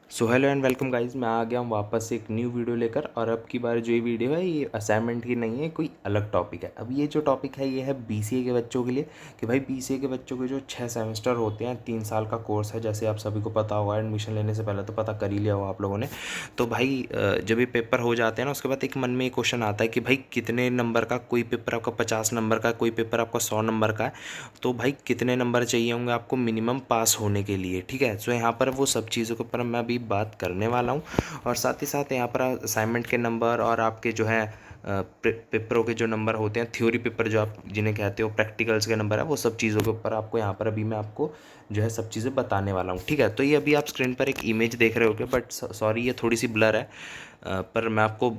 So hello and welcome guys, मैं आ गया हूँ वापस से एक न्यू वीडियो लेकर। और अब की बार जो ये वीडियो है ये असाइनमेंट की नहीं है, कोई अलग टॉपिक है। अब ये जो टॉपिक है ये है बीसीए के बच्चों के लिए कि भाई बीसीए के बच्चों के जो 6 सेमेस्टर होते हैं, 3 साल का कोर्स है, जैसे आप सभी को पता होगा। एडमिशन लेने से पहले तो पता कर ही लिया होगा आप लोगों ने। तो भाई जब ये पेपर हो जाते हैं ना, उसके बाद एक मन में एक क्वेश्चन आता है कि भाई कितने नंबर का, कोई पेपर आपका 50 नंबर का, कोई पेपर आपका 100 नंबर का है, तो भाई कितने नंबर चाहिए होंगे आपको मिनिमम पास होने के लिए। ठीक है, सो यहाँ पर वो सब चीज़ों के ऊपर मैं अभी बात करने वाला हूँ। और साथ ही साथ यहाँ पर असाइनमेंट के नंबर और आपके जो है पेपरों के जो नंबर होते हैं, थ्योरी पेपर जो आप जिन्हें कहते हो, प्रैक्टिकल्स के नंबर है, वो सब चीज़ों के ऊपर आपको यहाँ पर अभी मैं आपको जो है सब चीज़ें बताने वाला हूँ। ठीक है, तो ये अभी आप स्क्रीन पर एक इमेज देख रहे होगे, बट सॉरी ये थोड़ी सी ब्लर है। पर मैं आपको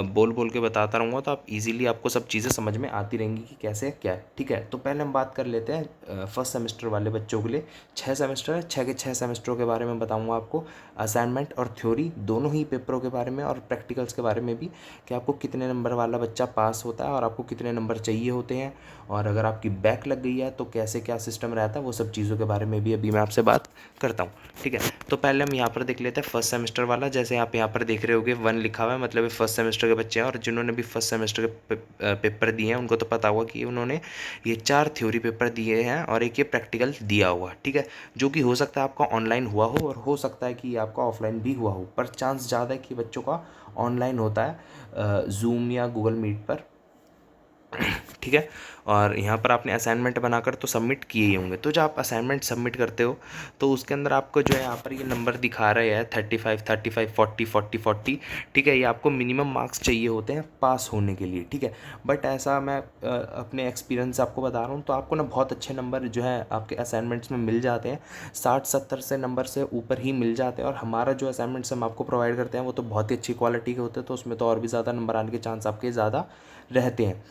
बोल बोल के बताता रहूँगा, तो आप इजीली आपको सब चीज़ें समझ में आती रहेंगी कि कैसे क्या है। ठीक है, तो पहले हम बात कर लेते हैं फर्स्ट सेमेस्टर वाले बच्चों के लिए। 6 सेमेस्टर है, 6 के 6 सेमेस्टरों के बारे में बताऊँगा आपको, असाइनमेंट और थ्योरी दोनों ही पेपरों के बारे में, और प्रैक्टिकल्स के बारे में भी कि आपको कितने नंबर वाला बच्चा पास होता है और आपको कितने नंबर चाहिए होते हैं, और अगर आपकी बैक लग गई है तो कैसे क्या सिस्टम रहता है, वो सब चीज़ों के बारे में भी अभी मैं आपसे बात करता हूँ। ठीक है, तो पहले हम यहाँ पर देख लेते हैं फर्स्ट सेमेस्टर वाला। जैसे आप यहाँ पर देख रहे होगे 1 लिखा हुआ है, मतलब ये फर्स्ट सेमेस्टर के बच्चे हैं। और जिन्होंने भी फर्स्ट सेमेस्टर के पेपर दिए हैं उनको तो पता होगा कि उन्होंने ये 4 थ्योरी पेपर दिए हैं और एक ये प्रैक्टिकल दिया हुआ। ठीक है, जो कि हो सकता है आपका ऑनलाइन हुआ हो और हो सकता है कि आपका ऑफलाइन भी हुआ हो, पर चांस ज़्यादा है कि बच्चों का ऑनलाइन होता है, जूम या गूगल मीट पर। ठीक है, और यहाँ पर आपने असाइनमेंट बनाकर तो सबमिट किए ही होंगे। तो जब आप असाइनमेंट सबमिट करते हो तो उसके अंदर आपको जो है यहाँ पर ये नंबर दिखा रहे हैं 35, 35, 40, 40, 40। ठीक है, ये आपको मिनिमम मार्क्स चाहिए होते हैं पास होने के लिए। ठीक है, बट ऐसा मैं अपने एक्सपीरियंस से आपको बता रहा हूँ, तो आपको ना बहुत अच्छे नंबर जो है आपके असाइनमेंट्स में मिल जाते हैं। 60-70 से नंबर से ऊपर ही मिल जाते हैं। और हमारा जो असाइनमेंट्स हम आपको प्रोवाइड करते हैं वो तो बहुत ही अच्छी क्वालिटी के होते हैं, तो उसमें तो और भी ज़्यादा नंबर आने के चांस आपके ज़्यादा रहते हैं।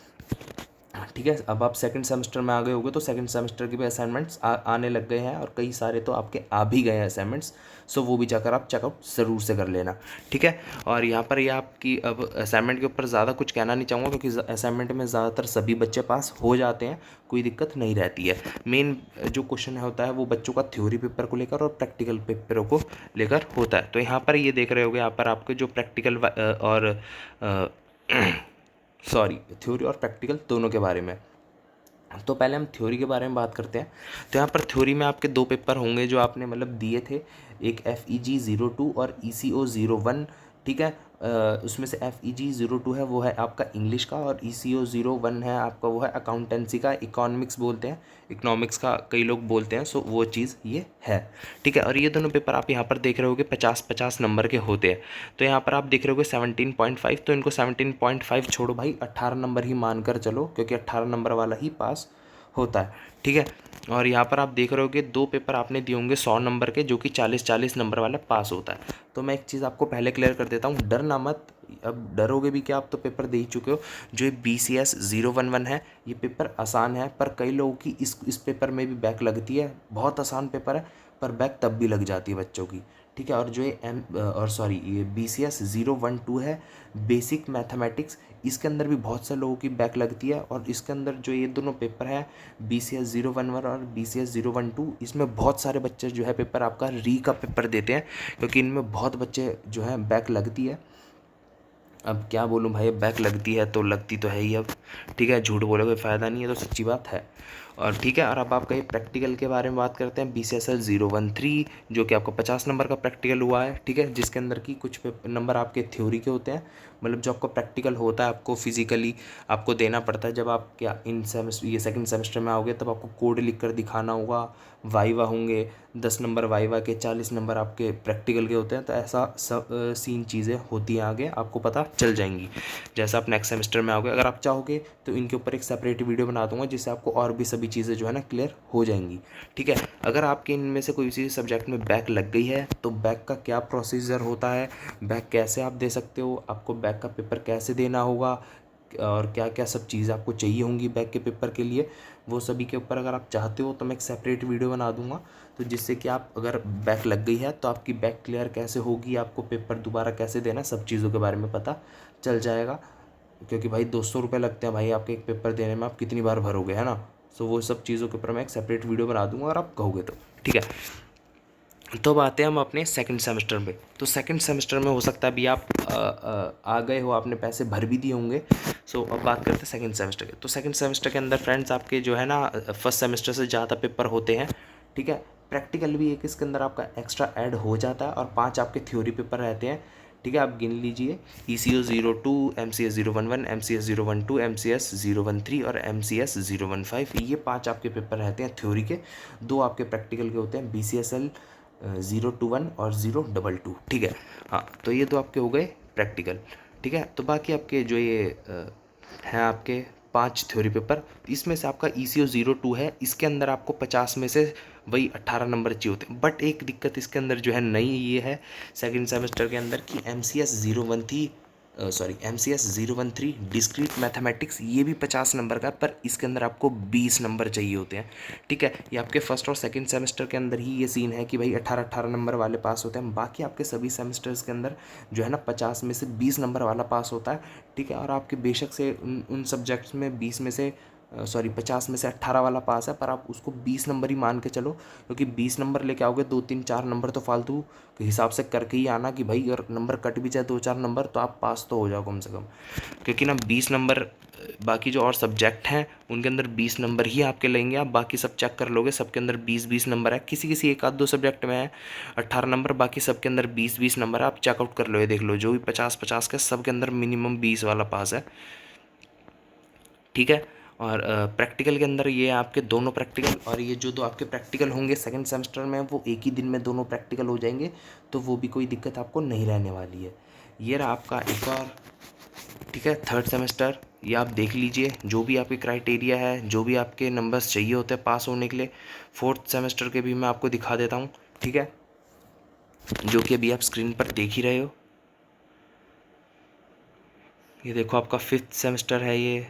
ठीक है, अब आप सेकंड सेमेस्टर में आ गए होगे, तो सेकंड सेमेस्टर के भी असाइनमेंट्स आने लग गए हैं, और कई सारे तो आपके आ भी गए हैं असाइनमेंट्स। सो वो भी जाकर आप चेकआउट ज़रूर से कर लेना। ठीक है, और यहाँ पर ये आपकी अब असाइनमेंट के ऊपर ज़्यादा कुछ कहना नहीं चाहूँगा, क्योंकि असाइनमेंट में ज़्यादातर सभी बच्चे पास हो जाते हैं, कोई दिक्कत नहीं रहती है। मेन जो क्वेश्चन होता है वो बच्चों का थ्योरी पेपर को लेकर और प्रैक्टिकल पेपरों को लेकर होता है। तो यहाँ पर ये देख रहे होगे, यहाँ पर आपके जो प्रैक्टिकल और सॉरी, थ्योरी और प्रैक्टिकल दोनों के बारे में। तो पहले हम थ्योरी के बारे में बात करते हैं। तो यहाँ पर थ्योरी में आपके 2 पेपर होंगे जो आपने मतलब दिए थे, एक FEG 02 और ECO 01। ठीक है, उसमें से FEG 02 है वो है आपका इंग्लिश का, और ECO 01 है आपका वो है अकाउंटेंसी का, इकोनॉमिक्स बोलते हैं, इकोनॉमिक्स का कई लोग बोलते हैं। सो वो चीज़ ये है। ठीक है, और ये दोनों पेपर आप यहाँ पर देख रहे होगे 50-50 नंबर के होते हैं। तो यहाँ पर आप देख रहे होगे 17.5, तो इनको 17.5 छोड़ो भाई, 18 नंबर ही मानकर चलो, क्योंकि 18 नंबर वाला ही पास होता है। ठीक है, और यहाँ पर आप देख रहे होगे 2 पेपर आपने दिए होंगे 100 नंबर के, जो कि 40-40 नंबर वाला पास होता है। तो मैं एक चीज़ आपको पहले क्लियर कर देता हूँ, डरना मत। अब डरोगे भी क्या, आप तो पेपर दे ही चुके हो। जो ये BCS 011 है, ये पेपर आसान है, पर कई लोगों की इस पेपर में भी बैक लगती है। बहुत आसान पेपर है, पर बैक तब भी लग जाती है बच्चों की। ठीक है, और जो ये BCS 012 है, बेसिक मैथमेटिक्स, इसके अंदर भी बहुत से लोगों की बैक लगती है। और इसके अंदर जो ये दोनों पेपर हैं, BCS 011 और BCS 012, इसमें बहुत सारे बच्चे जो है पेपर आपका री का पेपर देते हैं, क्योंकि इनमें बहुत बच्चे जो है बैक लगती है। अब क्या बोलूँ भाई, बैक लगती है तो लगती तो है ही अब। ठीक है, झूठ बोले कोई फ़ायदा नहीं है, तो सच्ची बात है। और ठीक है, और अब आपका ये प्रैक्टिकल के बारे में बात करते हैं। BCSL 013, जो कि आपका 50 नंबर का प्रैक्टिकल हुआ है। ठीक है, जिसके अंदर की कुछ नंबर आपके थ्योरी के होते हैं, मतलब जो आपका प्रैक्टिकल होता है आपको फिजिकली आपको देना पड़ता है। जब आप क्या इन सेमेस्टर ये सेकंड सेमेस्टर में आओगे, तब आपको कोड लिख कर दिखाना होगा, वाइवा होंगे, 10 नंबर वाइवा के, 40 नंबर आपके प्रैक्टिकल के होते हैं। तो ऐसा सब सीन चीज़ें होती हैं, आगे आपको पता चल जाएंगी जैसा आप नेक्स्ट सेमेस्टर में आओगे। अगर आप चाहोगे तो इनके ऊपर एक सेपरेट वीडियो बना दूंगा, जिससे आपको और भी सभी चीज़ें जो है ना क्लियर हो जाएंगी। ठीक है, अगर आपके इनमें से कोई किसी सब्जेक्ट में बैक लग गई है, तो बैक का क्या प्रोसीजर होता है, बैक कैसे आप दे सकते हो, आपको बैक का पेपर कैसे देना होगा, और क्या क्या सब चीज़ आपको चाहिए होंगी बैक के पेपर के लिए, वो सभी के ऊपर अगर आप चाहते हो तो मैं एक सेपरेट वीडियो बना दूंगा। तो जिससे कि आप अगर बैक लग गई है तो आपकी बैक क्लियर कैसे होगी, आपको पेपर दोबारा कैसे देना, सब चीज़ों के बारे में पता चल जाएगा। क्योंकि भाई 200 रुपये लगते हैं भाई आपके एक पेपर देने में, आप कितनी बार भरोगे, है ना। सो वो सब चीज़ों के ऊपर मैं एक सेपरेट वीडियो बना दूंगा, और आप कहोगे तो। ठीक है, तो अब आते हैं हम अपने सेकंड सेमेस्टर में। तो सेकंड सेमेस्टर में हो सकता है अभी आप आ गए हो, आपने पैसे भर भी दिए होंगे। सो अब बात करते हैं सेकंड सेमेस्टर के। तो सेकंड सेमेस्टर के अंदर फ्रेंड्स आपके जो है ना फर्स्ट सेमेस्टर से ज़्यादा पेपर होते हैं, ठीक है। प्रैक्टिकल भी एक इसके अंदर आपका एक्स्ट्रा ऐड हो जाता है और 5 आपके थ्योरी पेपर रहते हैं, ठीक है। आप गिन लीजिए, ECO 02, MCS 011, MCS 012, MCS 013 और MCS 015, ये 5 आपके पेपर रहते हैं थ्योरी के। 2 आपके प्रैक्टिकल के होते हैं, BCSL 021 और 022, ठीक है। हाँ, तो ये तो आपके हो गए प्रैक्टिकल, ठीक है। तो बाकी आपके जो ये हैं आपके 5 थ्योरी पेपर, इसमें से आपका ECO 02 है, इसके अंदर आपको 50 में से वही 18 नंबर चाहिए होते हैं। बट एक दिक्कत इसके अंदर जो है नई ये है सेकंड सेमेस्टर के अंदर कि MCS 013 डिस्क्रीट मैथमेटिक्स, ये भी 50 नंबर का, पर इसके अंदर आपको 20 नंबर चाहिए होते हैं, ठीक है। ये आपके फर्स्ट और सेकंड सेमेस्टर के अंदर ही ये सीन है कि भाई 18-18 नंबर वाले पास होते हैं। बाकी आपके सभी सेमेस्टर्स के अंदर जो है ना 50 में से 20 नंबर वाला पास होता है, ठीक है। और आपके बेशक से उन सब्जेक्ट्स में 20 में से 50 में से 18 वाला पास है, पर आप उसको 20 नंबर ही मान के चलो, क्योंकि 20 नंबर लेके आओगे, 2-3-4 नंबर तो फालतू के हिसाब से करके ही आना कि भाई अगर नंबर कट भी जाए 2-4 नंबर तो आप पास तो हो जाओ कम से कम। क्योंकि ना 20 नंबर बाकी जो और सब्जेक्ट हैं उनके अंदर 20 नंबर ही आपके लेंगे, आप बाकी सब चेक कर लोगे, सबके अंदर 20-20 नंबर है। किसी किसी एक आध दो सब्जेक्ट में है 18 नंबर, बाकी सबके अंदर 20-20 नंबर है। आप चेकआउट कर लो, ये देख लो, जो भी 50-50 का सबके अंदर मिनिमम 20 वाला पास है, ठीक है। और प्रैक्टिकल के अंदर ये आपके दोनों प्रैक्टिकल, और ये जो दो आपके प्रैक्टिकल होंगे सेकंड सेमेस्टर में वो एक ही दिन में दोनों प्रैक्टिकल हो जाएंगे, तो वो भी कोई दिक्कत आपको नहीं रहने वाली है। ये रहा आपका एक और, ठीक है, थर्ड सेमेस्टर। ये आप देख लीजिए, जो भी आपके क्राइटेरिया है, जो भी आपके नंबर्स चाहिए होते हैं पास होने के लिए। फोर्थ सेमेस्टर के भी मैं आपको दिखा देता हूँ, ठीक है, जो कि अभी आप स्क्रीन पर देख ही रहे हो। ये देखो आपका फिफ्थ सेमेस्टर है ये,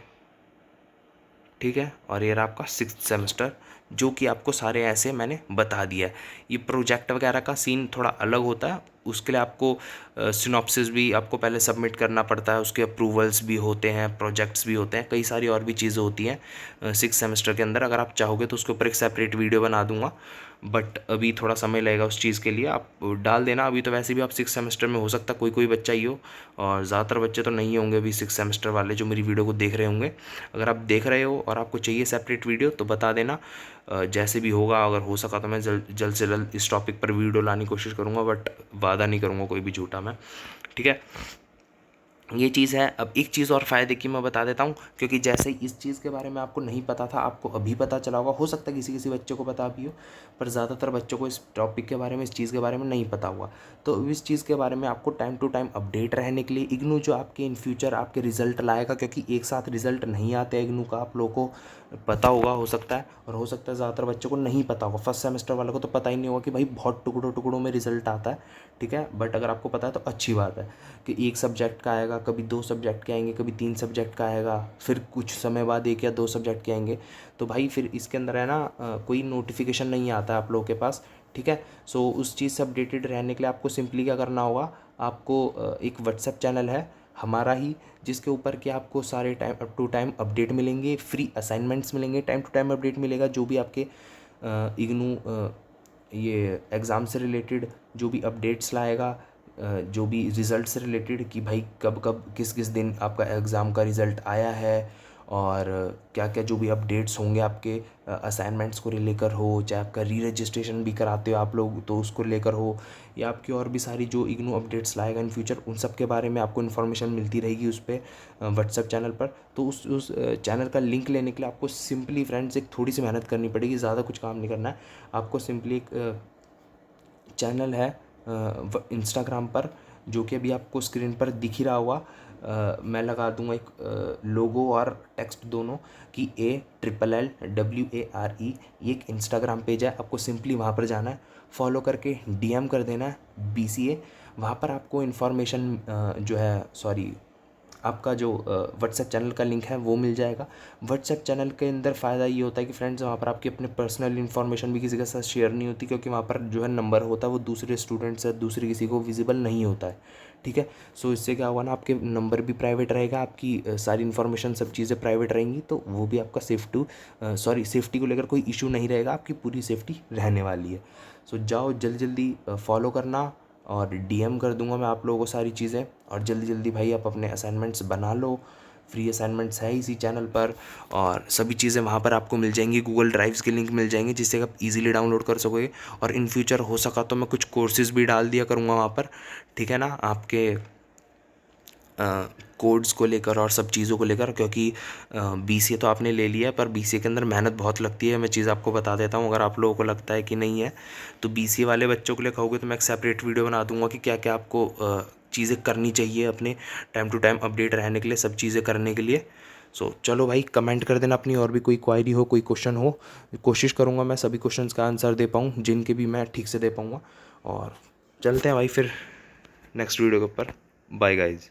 ठीक है। और ये रहा आपका सिक्स्थ सेमेस्टर, जो कि आपको सारे ऐसे मैंने बता दिया है। ये प्रोजेक्ट वगैरह का सीन थोड़ा अलग होता है, उसके लिए आपको सिनॉप्सिस भी आपको पहले सबमिट करना पड़ता है, उसके अप्रूवल्स भी होते हैं, प्रोजेक्ट्स भी होते हैं, कई सारी और भी चीज़ें होती हैं सिक्स सेमेस्टर के अंदर। अगर आप चाहोगे तो उसके ऊपर एक सेपरेट वीडियो बना दूंगा, बट अभी थोड़ा समय लगेगा उस चीज़ के लिए। आप डाल देना, अभी तो वैसे भी आप सिक्स सेमेस्टर में हो सकता है कोई कोई बच्चा ही हो, और ज़्यादातर बच्चे तो नहीं होंगे अभी सिक्स सेमेस्टर वाले जो मेरी वीडियो को देख रहे होंगे। अगर आप देख रहे हो और आपको चाहिए सेपरेट वीडियो तो बता देना, जैसे भी होगा, अगर हो सका तो मैं जल्द से जल्द इस टॉपिक पर वीडियो लाने की कोशिश करूँगा, बट वादा नहीं करूँगा कोई भी झूठा मैं, ठीक है। ये चीज़ है। अब एक चीज़ और फ़ायदे की मैं बता देता हूँ, क्योंकि जैसे इस चीज़ के बारे में आपको नहीं पता था, आपको अभी पता चला होगा, हो सकता है किसी किसी बच्चे को पता भी हो, पर ज़्यादातर बच्चों को इस टॉपिक के बारे में, इस चीज़ के बारे में नहीं पता हुआ। तो इस चीज़ के बारे में आपको टाइम टू टाइम अपडेट रहने के लिए इग्नू जो आपके इन फ्यूचर आपके रिजल्ट लाएगा, क्योंकि एक साथ रिजल्ट नहीं आते इग्नू का, आप लोगों को पता होगा, हो सकता है, और हो सकता है ज़्यादातर बच्चों को नहीं पता होगा। फर्स्ट सेमेस्टर वालों को तो पता ही नहीं होगा कि भाई बहुत टुकड़ों टुकड़ों में रिजल्ट आता है, ठीक है। बट अगर आपको पता है तो अच्छी बात है कि एक सब्जेक्ट का आएगा, कभी 2 सब्जेक्ट के आएंगे, कभी 3 सब्जेक्ट का आएगा, फिर कुछ समय बाद 1 या 2 सब्जेक्ट के आएंगे। तो भाई फिर इसके अंदर है ना कोई नोटिफिकेशन नहीं आता आप लोगों के पास, ठीक है। सो उस चीज़ से अपडेटेड रहने के लिए आपको सिंपली क्या करना होगा, आपको एक व्हाट्सएप चैनल है हमारा ही, जिसके ऊपर कि आपको सारे time up to time update मिलेंगे, फ्री असाइनमेंट्स मिलेंगे, टाइम टू टाइम अपडेट मिलेगा, जो भी आपके इग्नू ये एग्ज़ाम से रिलेटेड जो भी अपडेट्स लाएगा, जो भी रिज़ल्ट से रिलेटेड कि भाई कब कब किस किस दिन आपका एग्ज़ाम का रिज़ल्ट आया है, और क्या क्या जो भी अपडेट्स होंगे आपके असाइनमेंट्स को लेकर हो, चाहे आपका री रजिस्ट्रेशन भी कराते हो आप लोग तो उसको लेकर हो, या आपकी और भी सारी जो इग्नू अपडेट्स लाएगा इन फ्यूचर, उन सब के बारे में आपको इन्फॉर्मेशन मिलती रहेगी उस पर व्हाट्सएप चैनल पर। तो उस चैनल का लिंक लेने के लिए आपको सिंपली फ्रेंड्स एक थोड़ी सी मेहनत करनी पड़ेगी, ज़्यादा कुछ काम नहीं करना है आपको। सिंपली एक चैनल है इंस्टाग्राम पर, जो कि अभी आपको स्क्रीन पर दिख ही रहा होगा, मैं लगा दूंगा एक लोगो और टेक्स्ट दोनों कि ALLWARE, ये एक इंस्टाग्राम पेज है। आपको सिंपली वहाँ पर जाना है, फॉलो करके DM कर देना है BCA। वहाँ पर आपको इन्फॉर्मेशन जो है, सॉरी, आपका जो व्हाट्सएप चैनल का लिंक है वो मिल जाएगा। व्हाट्सएप चैनल के अंदर फ़ायदा ये होता है कि फ्रेंड्स वहाँ पर आपकी अपने पर्सनल इन्फॉर्मेशन भी किसी के साथ शेयर नहीं होती, क्योंकि वहाँ पर जो है नंबर होता है वो दूसरे स्टूडेंट से दूसरे किसी को विजिबल नहीं होता है, ठीक है। सो इससे क्या होगा ना, आपके नंबर भी प्राइवेट रहेगा, आपकी सारी इन्फॉर्मेशन सब चीज़ें प्राइवेट रहेंगी, तो वो भी आपका सेफ्टी को लेकर कोई इशू नहीं रहेगा, आपकी पूरी सेफ्टी रहने वाली है। सो जाओ जल्दी जल्दी फॉलो करना, और डीएम कर दूंगा मैं आप लोगों को सारी चीज़ें। और जल्दी जल्दी भाई आप अपने असाइनमेंट्स बना लो, फ्री असाइनमेंट्स है इसी चैनल पर, और सभी चीज़ें वहाँ पर आपको मिल जाएंगी, गूगल ड्राइव्स के लिंक मिल जाएंगे जिससे आप इजीली डाउनलोड कर सकोगे। और इन फ्यूचर हो सका तो मैं कुछ कोर्सेज़ भी डाल दिया करूँगा वहाँ पर, ठीक है ना, आपके कोड्स को लेकर और सब चीज़ों को लेकर, क्योंकि बीसीए तो आपने ले लिया है पर बीसीए के अंदर मेहनत बहुत लगती है। मैं चीज़ आपको बता देता हूँ, अगर आप लोगों को लगता है कि नहीं है तो बीसीए वाले बच्चों के लिए कहोगे तो मैं एक सेपरेट वीडियो बना दूंगा कि क्या क्या आपको चीज़ें करनी चाहिए अपने टाइम टू टाइम अपडेट रहने के लिए, सब चीज़ें करने के लिए। सो चलो भाई, कमेंट कर देना अपनी, और भी कोई क्वायरी हो, कोई क्वेश्चन हो, कोशिश करूँगा मैं सभी क्वेश्चंस का आंसर दे पाऊँ जिनके भी मैं ठीक से दे पाऊँगा। और चलते हैं भाई फिर नेक्स्ट वीडियो के ऊपर। Bye guys.